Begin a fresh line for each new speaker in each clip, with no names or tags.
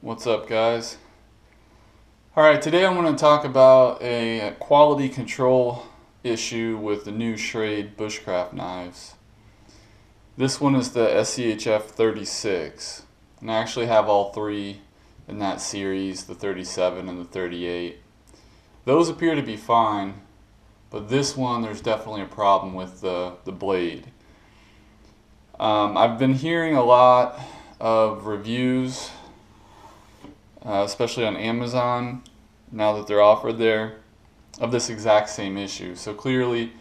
What's up, guys? Alright, today I'm going to talk about a quality control issue with the new Schrade bushcraft knives. This one is the SCHF36, and I actually have all three in that series, the 37 and the 38. Those appear to be fine, but this one there's definitely a problem with the blade. I've been hearing a lot of reviews, especially on Amazon, now that they're offered there, of this exact same issue. So clearly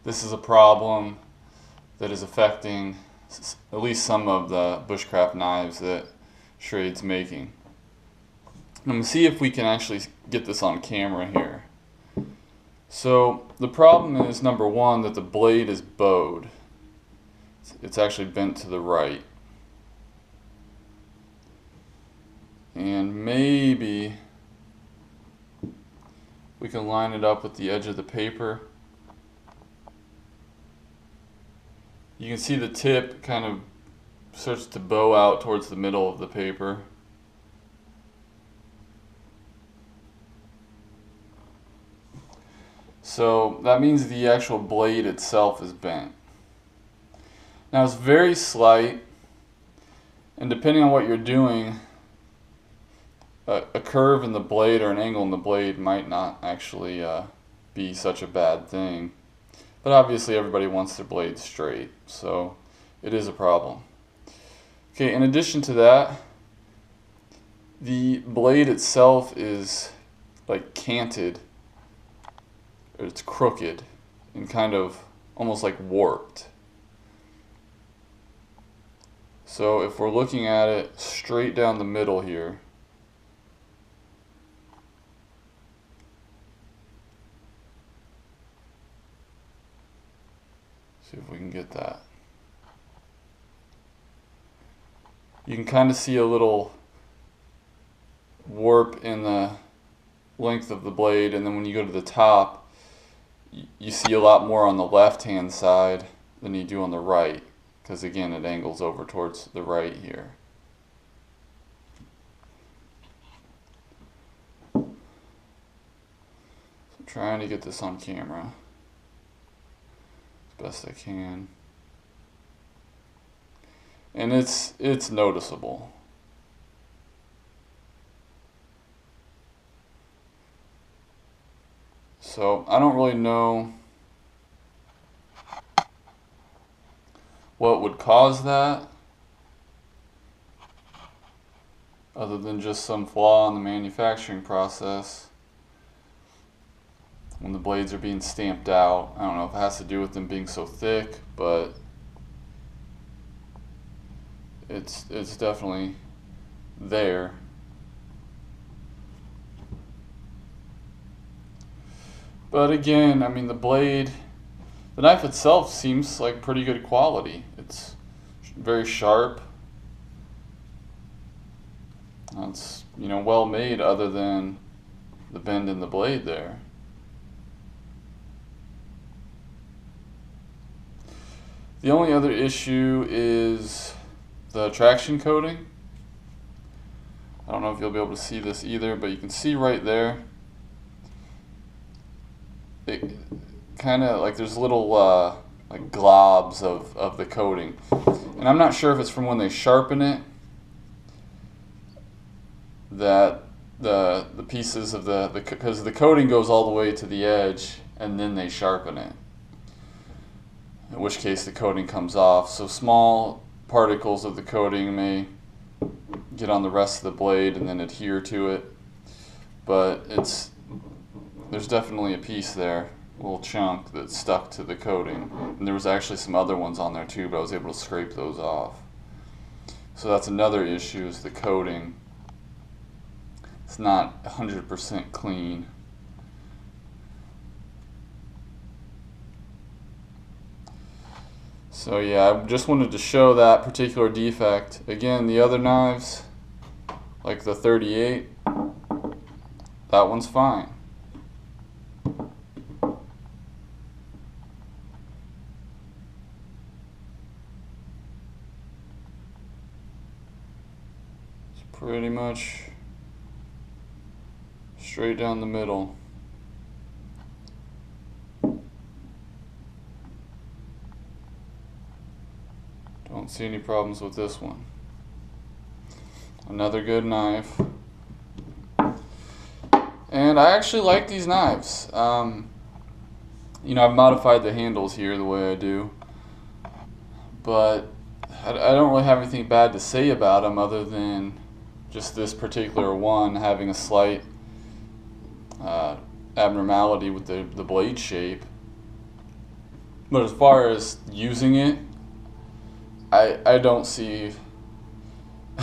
this is a problem that is affecting at least some of the bushcraft knives that Schrade's making. I'm going to see if we can actually get this on camera here. So the problem is, number one, that the blade is bowed. It's actually bent to the right. And maybe we can line it up with the edge of the paper. You can see the tip kind of starts to bow out towards the middle of the paper. So that means the actual blade itself is bent. Now it's very slight, and depending on what you're doing, a curve in the blade or an angle in the blade might not actually be such a bad thing. But obviously everybody wants their blade straight, so it is a problem. Okay, in addition to that, the blade itself is like canted, or it's crooked and kind of almost like warped. So if we're looking at it straight down the middle here, see if we can get that. You can kind of see a little warp in the length of the blade, and then when you go to the top, you see a lot more on the left hand side than you do on the right, because again it angles over towards the right here. So I'm trying to get this on camera as best I can, and it's noticeable. So I don't really know what would cause that, other than just some flaw in the manufacturing process when the blades are being stamped out. I don't know if it has to do with them being so thick, but it's definitely there. But again, I mean, the knife itself seems like pretty good quality. It's very sharp. It's, well made, other than the bend in the blade there. The only other issue is the traction coating. I don't know if you'll be able to see this either, but you can see right there, it kind of like there's little like globs of the coating, and I'm not sure if it's from when they sharpen it, that the pieces of because the coating goes all the way to the edge and then they sharpen it, in which case the coating comes off. So small particles of the coating may get on the rest of the blade and then adhere to it, but there's definitely a piece there, a little chunk that stuck to the coating, and there was actually some other ones on there too, but I was able to scrape those off. So that's another issue, is the coating. It's not 100% clean. So yeah, I just wanted to show that particular defect. Again, the other knives, like the 38, that one's fine. pretty much straight down the middle. Don't see any problems with this one. Another good knife. And I actually like these knives. You know, I've modified the handles here the way I do, but I don't really have anything bad to say about them other than just this particular one having a slight abnormality with the blade shape. But as far as using it, I don't see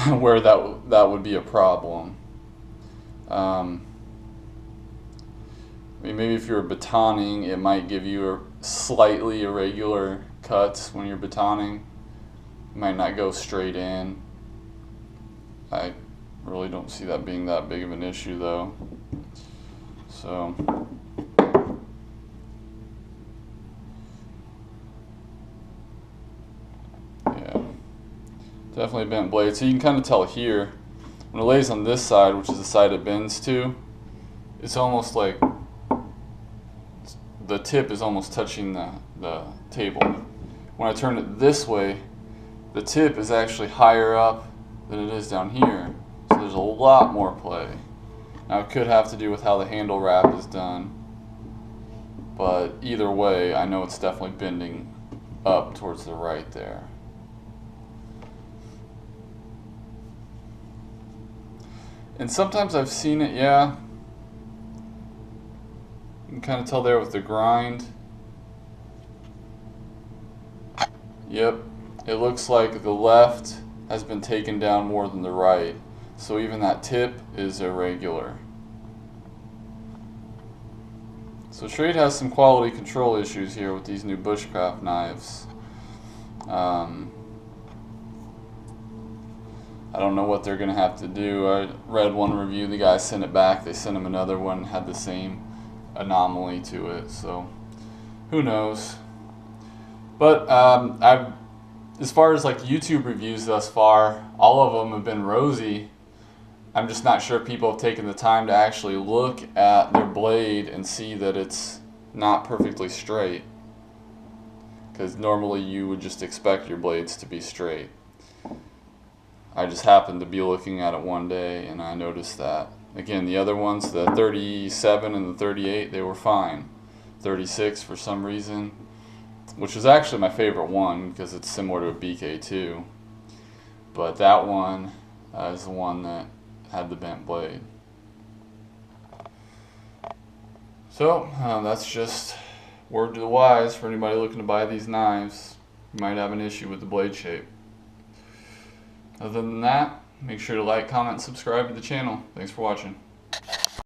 where that would be a problem. I mean, maybe if you're batoning, it might give you a slightly irregular cuts when you're batoning. It might not go straight in. I really don't see that being that big of an issue though. So yeah, definitely a bent blade. So you can kind of tell here, when it lays on this side, which is the side it bends to, it's almost like the tip is almost touching the table. When I turn it this way, the tip is actually higher up than it is down here. So there's a lot more play. Now it could have to do with how the handle wrap is done, but either way, I know it's definitely bending up towards the right there. And sometimes I've seen it, yeah. You can kind of tell there with the grind. Yep, it looks like the left has been taken down more than the right. So even that tip is irregular. So Schrade has some quality control issues here with these new bushcraft knives. I don't know what they're going to have to do. I read one review, the guy sent it back, they sent him another one, had the same anomaly to it, so who knows. But as far as like YouTube reviews thus far, all of them have been rosy. I'm just not sure people have taken the time to actually look at their blade and see that it's not perfectly straight, because normally you would just expect your blades to be straight. I just happened to be looking at it one day and I noticed that. Again, the other ones, the 37 and the 38, they were fine. 36 for some reason, which is actually my favorite one because it's similar to a BK2. But that one is the one that had the bent blade. So that's just word to the wise for anybody looking to buy these knives. You might have an issue with the blade shape. Other than that, make sure to like, comment, and subscribe to the channel. Thanks for watching.